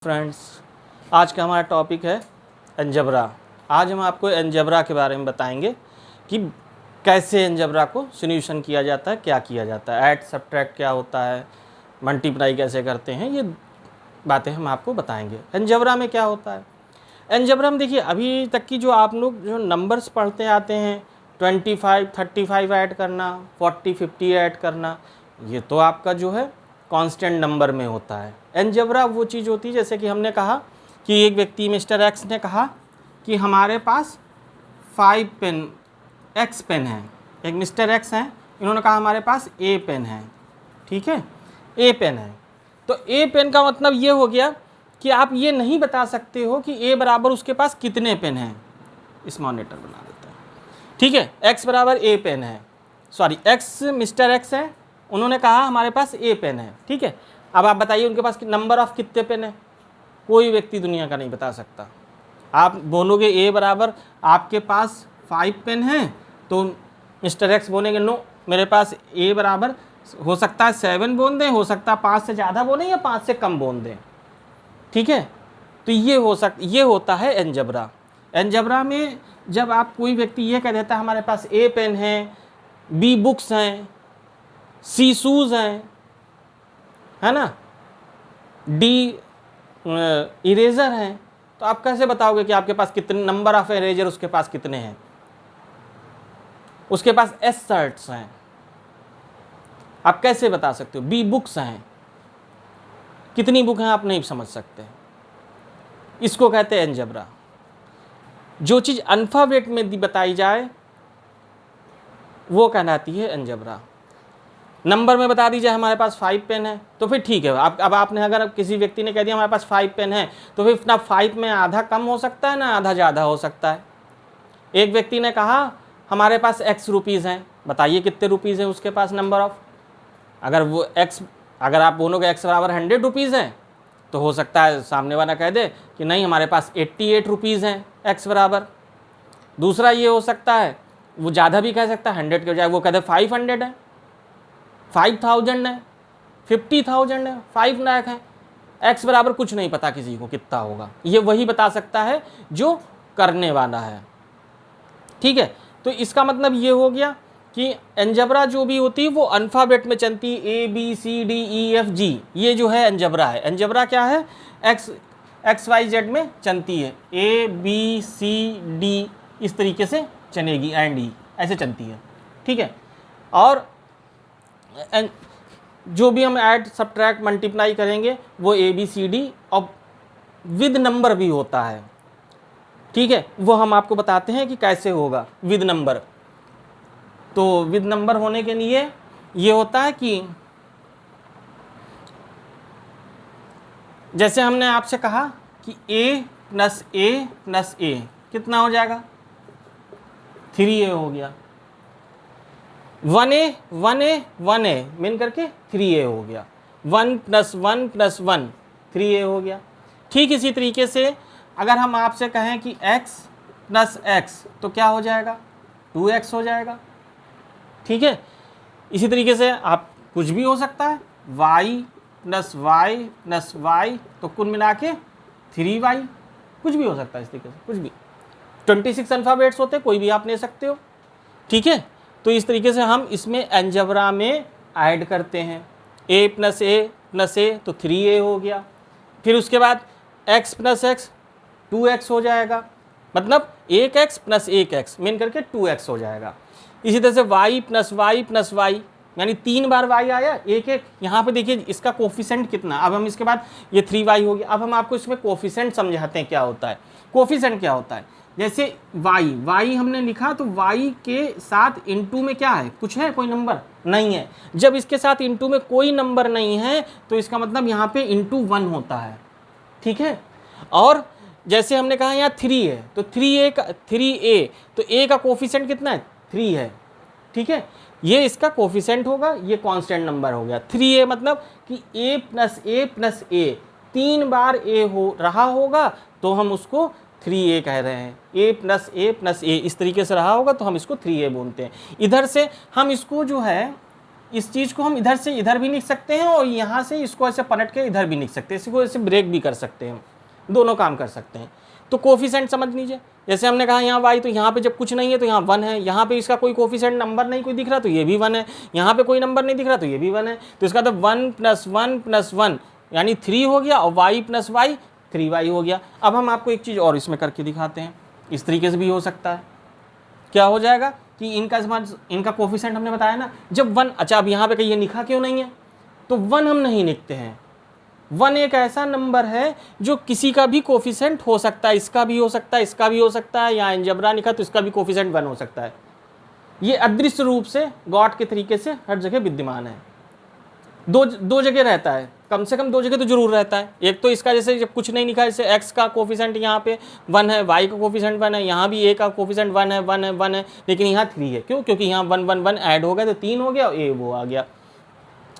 Friends, आज का हमारा टॉपिक है अलजेब्रा। आज हम आपको अलजेब्रा के बारे में बताएंगे कि कैसे अलजेब्रा को सॉल्यूशन किया जाता है, क्या किया जाता है, ऐड सब्ट्रैक्ट क्या होता है, मल्टीप्लाई कैसे करते हैं, ये बातें हम आपको बताएंगे। अलजेब्रा में क्या होता है? अलजेब्रा में देखिए, अभी तक की जो आप लोग जो नंबर्स पढ़ते आते हैं 25, 35 ऐड करना, 40, 50 ऐड करना, ये तो आपका जो है कांस्टेंट नंबर में होता है। अलजेब्रा वो चीज़ होती है, जैसे कि हमने कहा कि एक व्यक्ति मिस्टर एक्स ने कहा कि हमारे पास 5 पेन एक्स पेन है। एक मिस्टर एक्स हैं, इन्होंने कहा हमारे पास ए पेन है। ठीक है, ए पेन है। तो ए पेन का मतलब ये हो गया कि आप ये नहीं बता सकते हो कि ए बराबर उसके पास कितने पेन हैं। इस मॉनिटर बना देते हैं। ठीक है, एक्स बराबर ए पेन है, सॉरी एक्स मिस्टर एक्स है, उन्होंने कहा हमारे पास ए पेन है। ठीक है, अब आप बताइए उनके पास नंबर ऑफ कितने पेन है? कोई व्यक्ति दुनिया का नहीं बता सकता। आप बोलोगे ए बराबर आपके पास 5 पेन हैं, तो मिस्टर एक्स बोलेंगे नो, मेरे पास ए बराबर हो सकता है 7 बोल दें, हो सकता है 5 से ज़्यादा बोलें या 5 से कम बोल दें। ठीक है, तो ये होता है अलजेब्रा। अलजेब्रा में जब आप कोई व्यक्ति ये कह देता है हमारे पास ए पेन है, बी बुक्स हैं, सी शूज़ हैं, है ना, डी इरेज़र हैं, तो आप कैसे बताओगे कि आपके पास कितने नंबर ऑफ इरेजर उसके पास कितने हैं? उसके पास एस शर्ट्स हैं, आप कैसे बता सकते हो? बी बुक्स हैं, कितनी बुक हैं आप नहीं समझ सकते। इसको कहते हैं अलजेब्रा। जो चीज़ अल्फ़ाबेट में बताई जाए वो कहलाती है अलजेब्रा। नंबर में बता दीजिए हमारे पास 5 पेन है, तो फिर ठीक है। अब आपने अगर किसी व्यक्ति ने कह दिया हमारे पास 5 पेन है, तो फिर ना 5 में आधा कम हो सकता है ना आधा ज़्यादा हो सकता है। एक व्यक्ति ने कहा हमारे पास x रुपीज़ हैं, बताइए कितने रुपीज़ हैं उसके पास नंबर ऑफ। अगर आप बोलोगे x बराबर 100 रुपीज़ हैं, तो हो सकता है सामने वाला कह दे कि नहीं हमारे पास 88 रुपीज़ हैं x बराबर। दूसरा ये हो सकता है, वो ज़्यादा भी कह सकता है, 100 के बजाय वो कह दे 500 है, 5000 है, 50,000 है, 5 लाख है। x बराबर कुछ नहीं पता किसी को कितना होगा, ये वही बता सकता है जो करने वाला है। ठीक है, तो इसका मतलब ये हो गया कि अलजेब्रा जो भी होती है वो अल्फ़ाबेट में चलती है, A B C D E F G, ये जो है अलजेब्रा है। अलजेब्रा क्या है? एक्स वाई जेड में चलती है, ए बी सी डी इस तरीके से चलेगी, एंड ई ऐसे चलती है। ठीक है, और जो भी हम ऐड सब्ट्रैक्ट मल्टीप्लाई करेंगे वो ए बी सी डी और विद नंबर भी होता है। ठीक है, वो हम आपको बताते हैं कि कैसे होगा विद नंबर। तो विद नंबर होने के लिए ये होता है कि जैसे हमने आपसे कहा कि a प्लस ए कितना हो जाएगा? 3a हो गया। 1a मिल करके 3a हो गया। 1 + 1 + 1 3a हो गया। ठीक इसी तरीके से अगर हम आपसे कहें कि x + x तो क्या हो जाएगा? 2x हो जाएगा। ठीक है, इसी तरीके से आप कुछ भी हो सकता है, y + y + y तो कुल मिला के 3y, कुछ भी हो सकता है इस तरीके से, कुछ भी। 26 अल्फ़ाबेट्स होते, कोई भी आप ले सकते हो। ठीक है, तो इस तरीके से हम इसमें अलजेब्रा में ऐड करते हैं। a + a तो 3a हो गया। फिर उसके बाद x + x 2x हो जाएगा, मतलब 1x + 1x मिल करके 2x हो जाएगा। इसी तरह से y + y यानी 3 बार y आया, एक यहाँ पे देखिए इसका कोफिशेंट कितना। अब हम इसके बाद ये 3y हो गया। अब हम आपको इसमें कोफिशेंट समझाते हैं क्या होता है। कोफिशेंट क्या होता है? जैसे y हमने लिखा तो y के साथ इनटू में क्या है? कुछ है? कोई नंबर नहीं है। जब इसके साथ इनटू में कोई नंबर नहीं है तो इसका मतलब यहाँ पे इनटू 1 होता है। ठीक है, और जैसे हमने कहा यहाँ 3 है तो 3a तो a का कोफिशेंट कितना है? 3 है। ठीक है, ये इसका कोफिशेंट होगा, ये कांस्टेंट नंबर हो गया। 3a मतलब कि a + a 3 बार a हो रहा होगा तो हम उसको 3a कह रहे हैं। a + a इस तरीके से रहा होगा तो हम इसको 3a बोलते हैं। इधर से हम इसको जो है इस चीज़ को हम इधर से इधर भी लिख सकते हैं और यहाँ से इसको ऐसे पलट के इधर भी लिख सकते हैं, इसको ऐसे ब्रेक भी कर सकते हैं, दोनों काम कर सकते हैं। तो कोफिशिएंट समझ लीजिए, जैसे हमने कहा यहाँ y, तो यहाँ पे जब कुछ नहीं है तो यहाँ 1 है, यहाँ पे इसका कोई कोफिशिएंट नंबर नहीं कोई दिख रहा तो ये भी 1 है, यहाँ पे कोई नंबर नहीं दिख रहा तो ये भी 1 है। तो इसका तो 1 + 1 + 1 यानी 3 हो गया और y + y 3y हो गया। अब हम आपको एक चीज़ और इसमें करके दिखाते हैं, इस तरीके से भी हो सकता है। क्या हो जाएगा कि इनका कोफिशिएंट हमने बताया ना, जब 1, अच्छा अब यहाँ पे कहीं ये लिखा क्यों नहीं है, तो 1 हम नहीं लिखते हैं। 1 एक ऐसा नंबर है जो किसी का भी कोफिशिएंट हो सकता है, इसका भी हो सकता है, इसका भी हो सकता है, यहाँ अलजेब्रा लिखा तो इसका भी कोफिशिएंट 1 हो सकता है। ये अदृश्य रूप से गॉड के तरीके से हर जगह विद्यमान है। दो जगह रहता है, कम से कम 2 जगह तो जरूर रहता है। एक तो इसका जैसे जब कुछ नहीं लिखा है, जैसे x का कोफिशिएंट यहाँ पे 1 है, y का कोफिशिएंट 1 है, यहाँ भी a का कोफिशिएंट 1 है 1 है 1 है, लेकिन यहाँ 3 है। क्यों? क्योंकि यहाँ 1 1 1 ऐड हो गया तो 3 हो गया और a वो आ गया।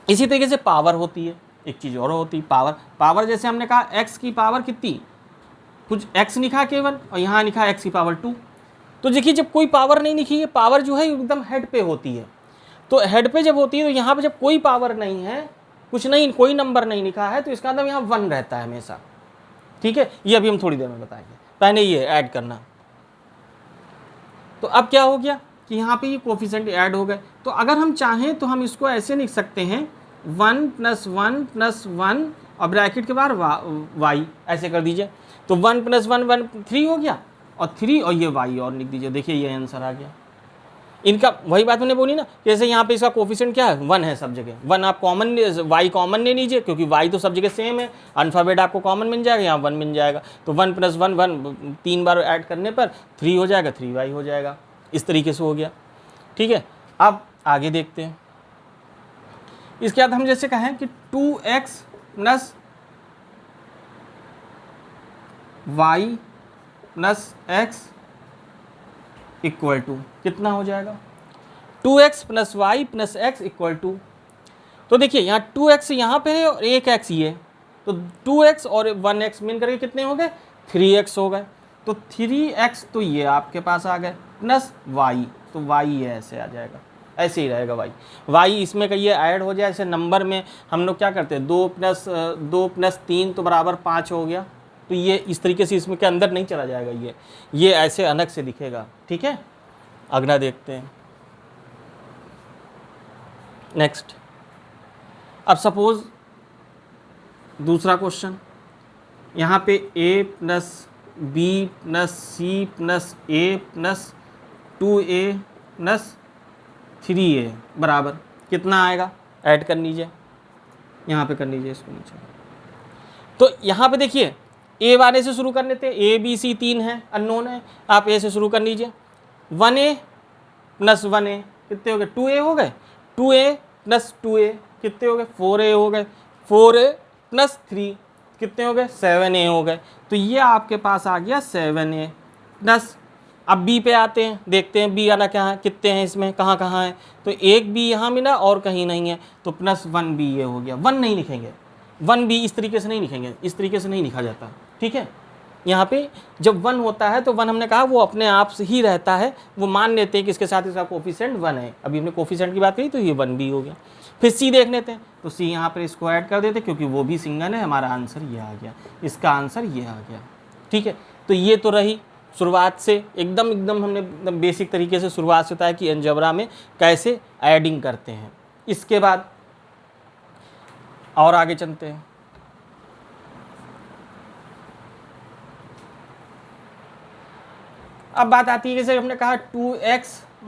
इसी तरीके से पावर होती है, एक चीज़ और होती है पावर जैसे हमने कहा x की पावर कितनी, कुछ x लिखा केवल और यहाँ लिखा x की पावर 2। तो देखिए जब कोई पावर नहीं लिखी है, पावर जो है एकदम हेड पे होती है। तो हेड पे जब होती है तो यहाँ पे जब कोई पावर नहीं है, कुछ नहीं, कोई नंबर नहीं लिखा है, तो इसका मतलब यहाँ 1 रहता है हमेशा। ठीक है, ये अभी हम थोड़ी देर में बताएंगे, पहले ये ऐड करना। तो अब क्या हो गया कि यहाँ पे ये कोफिशिएंट ऐड हो गए। तो अगर हम चाहें तो हम इसको ऐसे लिख सकते हैं 1 + 1 + 1 और ब्रैकेट के बाहर y, ऐसे कर दीजिए। तो 1 + 1 1 3 हो गया और 3 और ये y और लिख दीजिए। देखिए ये आंसर आ गया। इनका वही बात मैंने बोली ना, जैसे यहाँ पे इसका कोफिशिएंट क्या है 1 है सब जगह। 1 आप कॉमन y कॉमन ले लीजिए क्योंकि y तो सब जगह सेम है, अल्फ़ाबेट आपको कॉमन मिल जाएगा, यहाँ 1 मिल जाएगा। तो 1 + 1 1 3 बार ऐड करने पर 3 हो जाएगा, 3y हो जाएगा। इस तरीके से हो गया। ठीक है, अब आगे देखते हैं। इसके बाद हम जैसे कहें कि 2x + y + x = कितना हो जाएगा, 2x + y + x = तो देखिए यहाँ 2x यहाँ पे है और 1x ये, तो 2x और 1x मिल करके कितने हो गए, 3x हो गए। तो 3x तो ये आपके पास आ गए प्लस y, तो y ये ऐसे आ जाएगा, ऐसे ही रहेगा y इसमें का ये ऐड हो जाए। ऐसे नंबर में हम लोग क्या करते हैं 2 + 3 तो बराबर 5 हो गया। तो ये इस तरीके से इसमें के अंदर नहीं चला जाएगा, ये ऐसे अलग से दिखेगा। ठीक है, अगला देखते हैं। नेक्स्ट, अब सपोज दूसरा क्वेश्चन, यहाँ पे a + b + c + a + 2a + 3a बराबर कितना आएगा, ऐड कर लीजिए, यहाँ पे कर लीजिए इसको नीचे। तो यहाँ पे देखिए a वाले से शुरू कर लेते हैं, a b c 3 है, अननोन है, आप a से शुरू कर लीजिए। 1a + 1a कितने हो गए, 2a हो गए, 2a + 2a कितने हो गए, 4a हो गए, 4a + 3 कितने हो गए, 7a हो गए। तो ये आपके पास आ गया 7a प्लस। अब b पे आते हैं, देखते हैं b आना क्या है, कितने हैं इसमें, कहाँ कहाँ है। तो एक b यहाँ मिला और कहीं नहीं है, तो +1b ये हो गया। 1 नहीं लिखेंगे, 1b इस तरीके से नहीं लिखेंगे, इस तरीके से नहीं लिखा जाता। ठीक है, यहाँ पे जब 1 होता है तो 1 हमने कहा वो अपने आप से ही रहता है, वो मान लेते हैं कि इसके साथ इसका कोफिशिएंट 1 है। अभी हमने कोफिशिएंट की बात करी तो ये 1b हो गया। फिर c देख लेते हैं, तो c यहाँ पर इसको ऐड कर देते हैं क्योंकि वो भी सिंगल है। हमारा आंसर ये आ गया, इसका आंसर ये आ गया। ठीक है, तो ये तो रही शुरुआत से एकदम हमने एकदम बेसिक तरीके से शुरुआत से बताया कि अलजेब्रा में कैसे ऐडिंग करते हैं। इसके बाद और आगे चलते हैं। अब बात आती है जैसे हमने कहा 2x -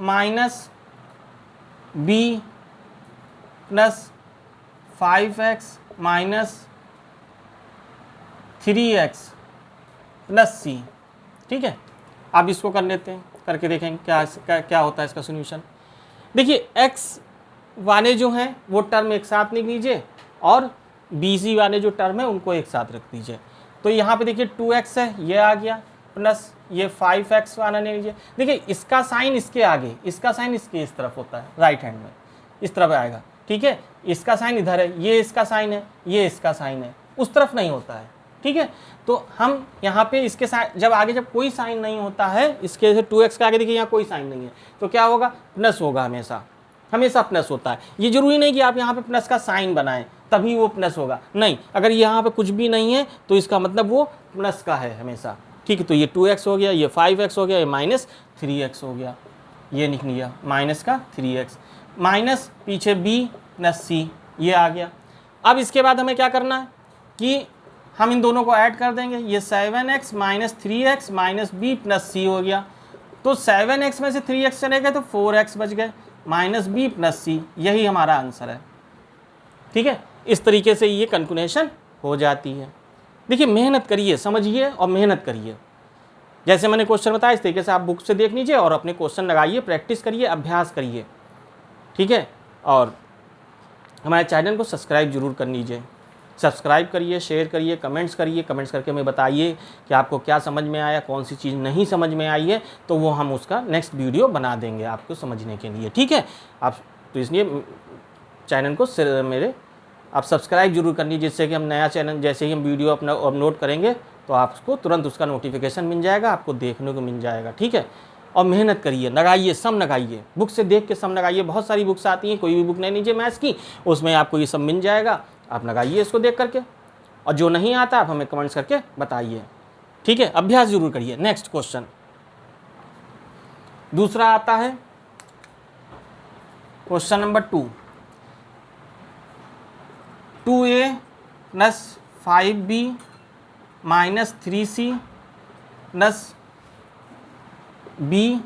b + 5x - 3x + c। ठीक है, अब इसको कर लेते हैं, करके देखेंगे क्या होता है इसका सॉल्यूशन। देखिए x वाले जो हैं वो टर्म एक साथ लिख लीजिए और bc वाले जो टर्म है उनको एक साथ रख दीजिए। तो यहाँ पे देखिए 2x है, ये आ गया, प्लस ये 5x वाला ले लीजिए। देखिए इसका साइन इसके आगे, इसका साइन इसके इस तरफ होता है, राइट हैंड में इस तरफ आएगा। ठीक है, इसका साइन इधर है, ये इसका साइन है, ये इसका साइन है, उस तरफ नहीं होता है। ठीक है, तो हम यहाँ पे इसके साथ जब आगे जब कोई साइन नहीं होता है, इसके 2x के आगे देखिए यहाँ कोई साइन नहीं है, तो क्या होगा, प्लस होगा हमेशा। हमेशा प्लस होता है। ये जरूरी नहीं कि आप यहाँ पे प्लस का साइन बनाएं तभी वो प्लस होगा, नहीं, अगर यहाँ पे कुछ भी नहीं है तो इसका मतलब वो प्लस का है हमेशा। ठीक है, तो ये 2x हो गया, ये 5x हो गया, ये माइनस 3x हो गया, ये लिख लिया माइनस का 3x, माइनस पीछे b प्लस c, ये आ गया। अब इसके बाद हमें क्या करना है कि हम इन दोनों को ऐड कर देंगे, ये 7x minus 3x minus b plus c हो गया। तो 7x में से 3x चले गए तो 4x बच गए, माइनस b प्लस c, यही हमारा आंसर है। ठीक है, इस तरीके से ये कैलकुलेशन हो जाती है। देखिए मेहनत करिए, समझिए और मेहनत करिए। जैसे मैंने क्वेश्चन बताया इस तरीके से आप बुक से देख लीजिए और अपने क्वेश्चन लगाइए, प्रैक्टिस करिए, अभ्यास करिए। ठीक है, और हमारे चैनल को सब्सक्राइब जरूर कर लीजिए, सब्सक्राइब करिए, शेयर करिए, कमेंट्स करिए, कमेंट्स करके हमें बताइए कि आपको क्या समझ में आया, कौन सी चीज़ नहीं समझ में आई है, तो वो हम उसका नेक्स्ट वीडियो बना देंगे आपको समझने के लिए। ठीक है, आप तो इसलिए चैनल को मेरे आप सब्सक्राइब जरूर कर लीजिए, जिससे कि हम नया चैनल जैसे ही हम वीडियो अपना अपलोड करेंगे तो आपको तुरंत उसका नोटिफिकेशन मिल जाएगा, आपको देखने को मिल जाएगा। ठीक है, और मेहनत करिए, लगाइए, सम लगाइए, बुक से देख के सम लगाइए। बहुत सारी बुक्स आती हैं, कोई भी बुक नहीं लीजिए मैथ्स की, उसमें आपको ये सब मिल जाएगा, आप लगाइए इसको देख करके। और जो नहीं आता आप हमें कमेंट्स करके बताइए। ठीक है, अभ्यास जरूर करिए। नेक्स्ट क्वेश्चन दूसरा आता है, question number 2, 2a plus 5b minus 3c plus b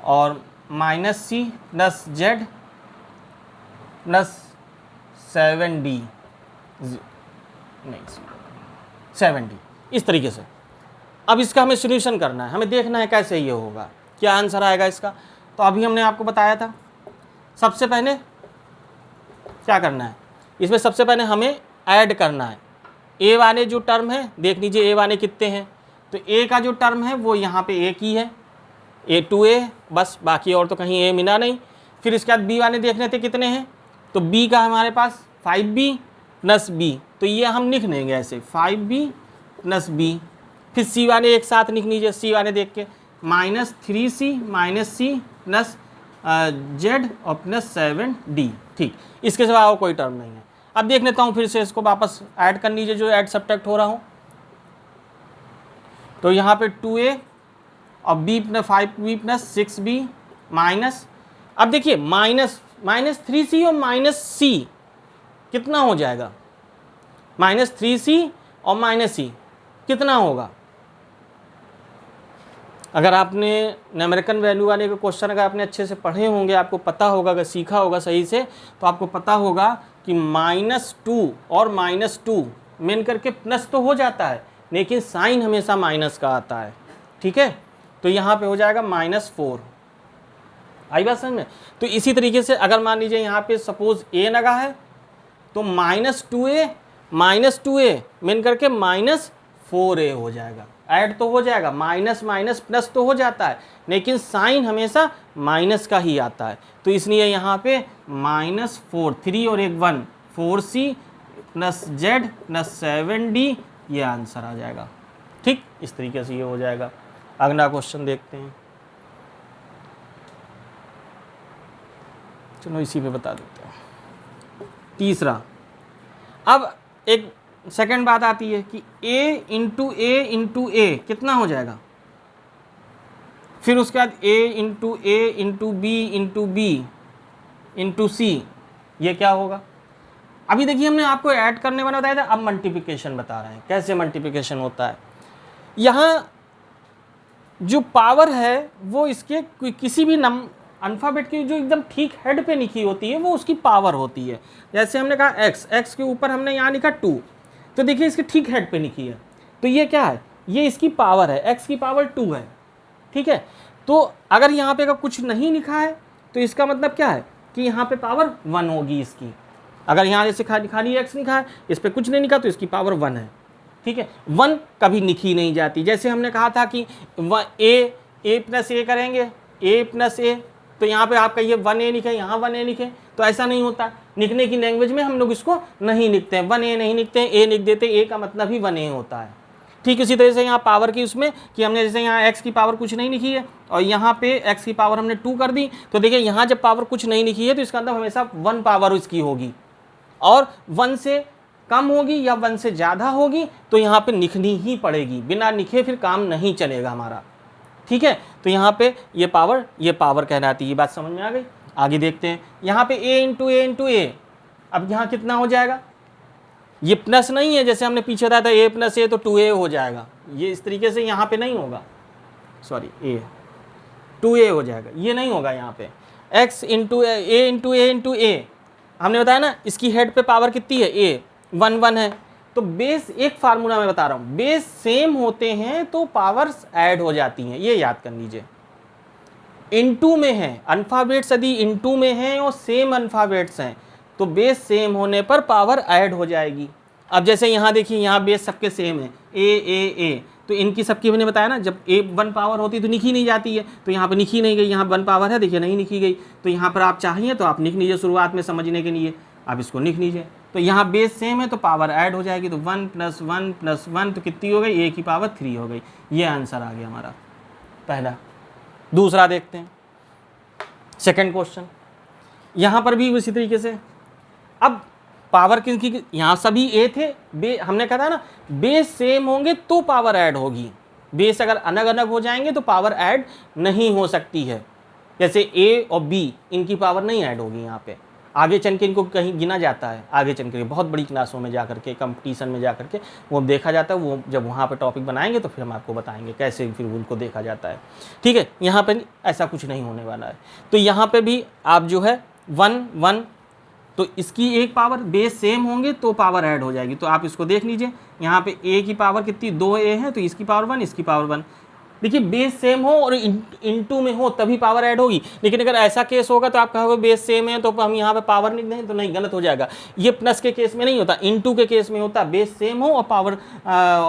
और minus c plus z plus 7d, नहीं 7d, इस तरीके से। अब इसका हमें सॉल्यूशन करना है, हमें देखना है कैसे ये होगा, क्या आंसर आएगा इसका। तो अभी हमने आपको बताया था, सबसे पहले क्या करना है, इसमें सबसे पहले हमें ऐड करना है। ए वाले जो टर्म है देख लीजिए, ए वाले कितने हैं, तो ए का जो टर्म है वो यहाँ पे एक ही है, ए 2a बस, बाकी और तो कहीं ए मिला नहीं। फिर इसके बाद बी वाले देखने थे कितने हैं, तो बी का हमारे पास 5b प्लस b, तो ये हम लिख लेंगे ऐसे 5b प्लस b। फिर सी वाले एक साथ लिख लीजिए, सी वाले देख के minus 3c minus c plus z और प्लस 7d। ठीक, इसके सिवा और कोई टर्म नहीं है। अब देख लेता हूँ फिर से, इसको वापस ऐड कर लीजिए जो ऐड सब्ट्रैक्ट हो रहा हूँ। तो यहाँ पे 2a और b plus 5b plus 6b minus, अब देखिए माइनस 3c और माइनस c कितना हो जाएगा, माइनस 3c और माइनस c कितना होगा। अगर आपने न्यूमेरिकल वैल्यू वाले के क्वेश्चन अगर आपने अच्छे से पढ़े होंगे, आपको पता होगा, अगर सीखा होगा सही से, तो आपको पता होगा कि -2 और -2 मिल करके प्लस तो हो जाता है, लेकिन साइन हमेशा माइनस का आता है। ठीक है, तो यहाँ पे हो जाएगा -4। आई बात समझ में। तो इसी तरीके से अगर मान लीजिए यहाँ पे सपोज a लगा है, तो -2a मिल करके -4a हो जाएगा। ऐड तो हो जाएगा, माइनस माइनस प्लस तो हो जाता है, लेकिन साइन हमेशा माइनस का ही आता है। तो इसलिए यहाँ पे -4, 3 और 1 1, 4c plus z plus 7d, ये आंसर आ जाएगा। ठीक, इस तरीके से ये हो जाएगा। अगला क्वेश्चन देखते हैं, चलो इसी पे बता देते हैं। तीसरा, अब एक सेकंड बात आती है कि a इंटू a कितना हो जाएगा, फिर उसके बाद a into b into c, ये क्या होगा। अभी देखिए हमने आपको ऐड करने वाला बताया था, अब मल्टीप्लिकेशन बता रहे हैं कैसे मल्टीप्लिकेशन होता है। यहाँ जो पावर है वो इसके किसी भी अल्फ़ाबेट की जो एकदम ठीक हेड पे लिखी होती है वो उसकी पावर होती है। जैसे हमने कहा x के ऊपर हमने यहाँ लिखा 2, तो देखिए इसके ठीक हेड पे लिखी है, तो ये क्या है, ये इसकी पावर है, x की पावर 2 है। ठीक है, तो अगर यहाँ पे अगर कुछ नहीं लिखा है तो इसका मतलब क्या है कि यहाँ पे पावर 1 होगी इसकी। अगर यहाँ जैसे खाली x लिखा है, इस पर कुछ नहीं लिखा, तो इसकी पावर 1 है। ठीक है, 1 कभी लिखी नहीं जाती। जैसे हमने कहा था कि a प्लस a करेंगे, a प्लस a, तो यहाँ पे आप कहिए 1a लिखे, यहाँ 1a लिखे, तो ऐसा नहीं होता। लिखने की लैंग्वेज में हम लोग इसको नहीं लिखते हैं, 1a नहीं लिखते हैं, a लिख देते हैं, a का मतलब ही 1a होता है। ठीक इसी तरह से यहाँ पावर की उसमें कि हमने जैसे यहाँ x की पावर कुछ नहीं लिखी है और यहाँ पे x की पावर हमने 2 कर दी, तो देखिए यहाँ जब पावर कुछ नहीं लिखी है तो इसका मतलब हमेशा 1 पावर इसकी होगी, और 1 से कम होगी या 1 से ज़्यादा होगी तो यहाँ पे लिखनी ही पड़ेगी, बिना लिखे फिर काम नहीं चलेगा हमारा। ठीक है, तो यहाँ पे ये पावर कहलाती है। ये बात समझ में आ गई। आगे देखते हैं, यहाँ पे a इंटू ए, अब यहाँ कितना हो जाएगा, ये प्लस नहीं है जैसे हमने पीछे बताया था a प्लस ए तो 2a हो जाएगा, ये इस तरीके से यहाँ पे नहीं होगा, सॉरी a 2a हो जाएगा, ये नहीं होगा यहाँ पे। x इंटू ए हमने बताया ना, इसकी हेड पे पावर कितनी है a 1 है, तो बेस एक फार्मूला मैं बता रहा हूँ, बेस सेम होते हैं तो पावर्स ऐड हो जाती हैं, ये याद कर लीजिए। इनटू में है, अल्फ़ाबेट्स यदि इनटू में हैं और सेम अल्फ़ाबेट्स हैं तो बेस सेम होने पर पावर ऐड हो जाएगी। अब जैसे यहाँ देखिए, यहाँ बेस सबके सेम है ए, तो इनकी सबकी मैंने बताया ना, जब ए 1 पावर होती तो लिखी नहीं जाती है, तो यहाँ पर लिखी नहीं गई, यहाँ 1 पावर है देखिए नहीं लिखी गई, तो यहाँ पर आप चाहिए तो आप लिख लीजिए शुरुआत में समझने के लिए, आप इसको लिख लीजिए। तो यहाँ बेस सेम है तो पावर ऐड हो जाएगी, तो 1 + 1 + 1 तो कितनी हो गई, a की पावर 3 हो गई। ये आंसर आ गया हमारा पहला। दूसरा देखते हैं, सेकंड क्वेश्चन। यहाँ पर भी उसी तरीके से, अब पावर किसकी, यहाँ सभी a थे, हमने कहा था ना बेस सेम होंगे तो पावर ऐड होगी, बेस अगर अलग अलग हो जाएंगे तो पावर ऐड नहीं हो सकती है। जैसे a और b इनकी पावर नहीं ऐड होगी यहाँ पे, आगे चल के इनको कहीं गिना जाता है, आगे चल के बहुत बड़ी क्लासों में जा करके, कंपटीशन में जा करके वो देखा जाता है, वो जब वहाँ पे टॉपिक बनाएंगे तो फिर हम आपको बताएंगे कैसे फिर उनको देखा जाता है। ठीक है, यहाँ पे ऐसा कुछ नहीं होने वाला है। तो यहाँ पे भी आप जो है 1 1, तो इसकी एक पावर बेस सेम होंगे तो पावर ऐड हो जाएगी, तो आप इसको देख लीजिए, यहाँ पे a की पावर कितनी 2a है, तो इसकी पावर 1, इसकी पावर 1। देखिए बेस सेम हो और इनटू में हो तभी पावर ऐड होगी, लेकिन अगर ऐसा केस होगा तो आप कहोगे बेस सेम है तो हम यहाँ पे पावर नहीं दें, तो नहीं, गलत हो जाएगा। ये प्लस के केस में नहीं होता, इनटू के केस में होता, बेस सेम हो और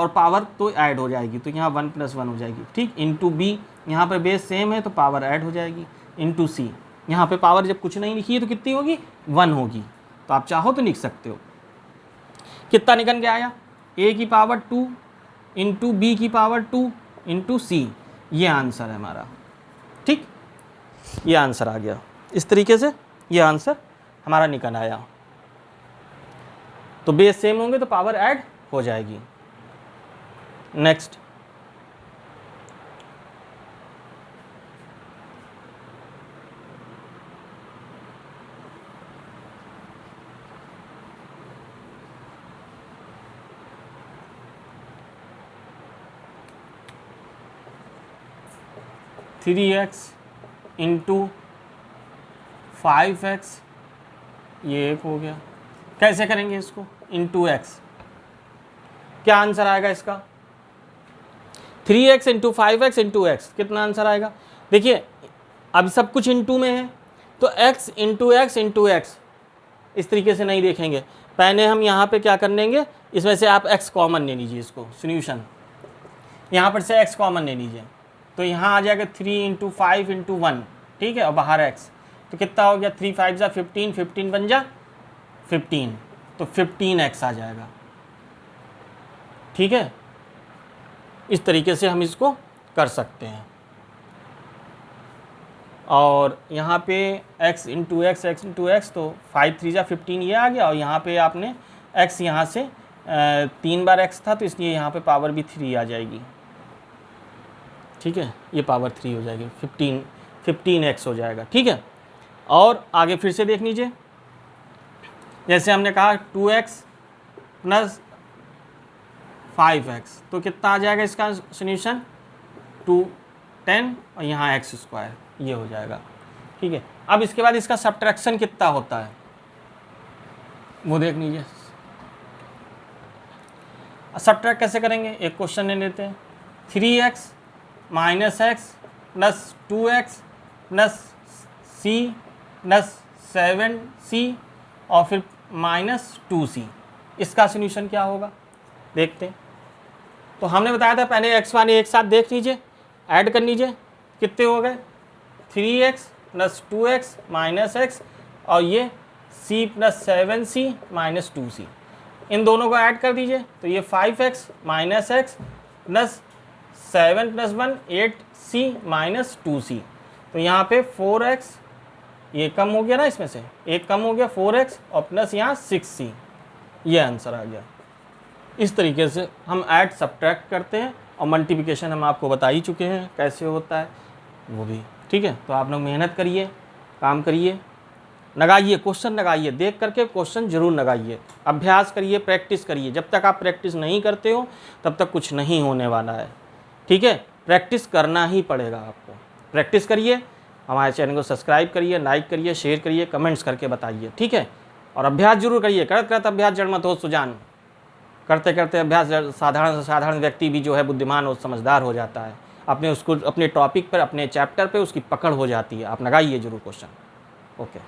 पावर तो ऐड हो जाएगी, तो यहाँ 1 + 1 हो जाएगी। ठीक, इंटू बी, यहाँ पर बेस सेम है तो पावर ऐड हो जाएगी, इंटू सी, यहाँ पे पावर जब कुछ नहीं लिखी है तो कितनी होगी, 1 होगी, तो आप चाहो तो लिख सकते हो। कितना निकल के आया, a की पावर 2 इंटू बी की पावर 2 इंटू सी, ये आंसर है हमारा। ठीक, ये आंसर आ गया, इस तरीके से ये आंसर हमारा निकल आया। तो बेस सेम होंगे तो पावर ऐड हो जाएगी। Next, three x into 5x, ये एक हो गया। कैसे करेंगे इसको, इंटू एक्स, क्या आंसर आएगा इसका, 3x into 5x into x, कितना आंसर आएगा। देखिए अब सब कुछ इंटू में है तो x into x into x इस तरीके से नहीं देखेंगे, पहले हम यहाँ पे क्या कर लेंगे, इसमें से आप x कॉमन ले लीजिए, इसको सोल्यूशन यहाँ पर से x कॉमन ले लीजिए, तो यहाँ आ जाएगा 3 इंटू 5 इंटू 1, ठीक है, और बाहर x, तो कितना हो गया, 3 5 जा 15, 15 बन जा 15, तो 15x आ जाएगा। ठीक है, इस तरीके से हम इसको कर सकते हैं। और यहाँ पे x इंटू एक्स, तो 5 3 जा 15 ये आ गया, और यहाँ पे आपने x यहाँ से 3 बार x था तो इसलिए यहाँ पे पावर भी 3 आ जाएगी। ठीक है, ये पावर 3 हो जाएगी, 15x हो जाएगा। ठीक है, और आगे फिर से देख लीजिए, जैसे हमने कहा 2x प्लस 5x, तो कितना आ जाएगा इसका सोल्यूशन, 2 10 और यहाँ x², ये हो जाएगा। ठीक है, अब इसके बाद इसका सब्ट्रैक्शन कितना होता है वो देख लीजिए। सब्ट्रैक्ट कैसे करेंगे, एक क्वेश्चन ले लेते हैं, 3x minus x plus 2x plus c plus 7c और फिर माइनस 2c, इसका सोल्यूशन क्या होगा देखते हैं। तो हमने बताया था पहले x वाले एक साथ देख लीजिए, ऐड कर लीजिए, कितने हो गए, 3x plus 2x minus x और ये c plus 7c minus 2c, इन दोनों को ऐड कर दीजिए, तो ये 5x minus x plus 7 + 1 8c minus 2c। तो यहाँ पे 4x, ये कम हो गया ना, इसमें से एक कम हो गया 4x और प्लस यहाँ 6c, ये आंसर आ गया। इस तरीके से हम ऐड सब्ट्रैक्ट करते हैं और मल्टीप्लिकेशन हम आपको बता ही चुके हैं कैसे होता है वो भी, ठीक है। तो आप लोग मेहनत करिए, काम करिए, लगाइए क्वेश्चन, लगाइए देख करके क्वेश्चन जरूर लगाइए, अभ्यास करिए, प्रैक्टिस करिए। जब तक आप प्रैक्टिस नहीं करते हो तब तक कुछ नहीं होने वाला है, ठीक है। प्रैक्टिस करना ही पड़ेगा आपको, प्रैक्टिस करिए। हमारे चैनल को सब्सक्राइब करिए, लाइक करिए, शेयर करिए, कमेंट्स करके बताइए, ठीक है। और अभ्यास जरूर करिए, करत करत अभ्यास जड़ मत हो सुजान। करते करते अभ्यास साधारण से साधारण व्यक्ति भी जो है बुद्धिमान और समझदार हो जाता है। अपने उसको अपने टॉपिक पर, अपने चैप्टर पे उसकी पकड़ हो जाती है। आप लगाइए जरूर क्वेश्चन। ओके।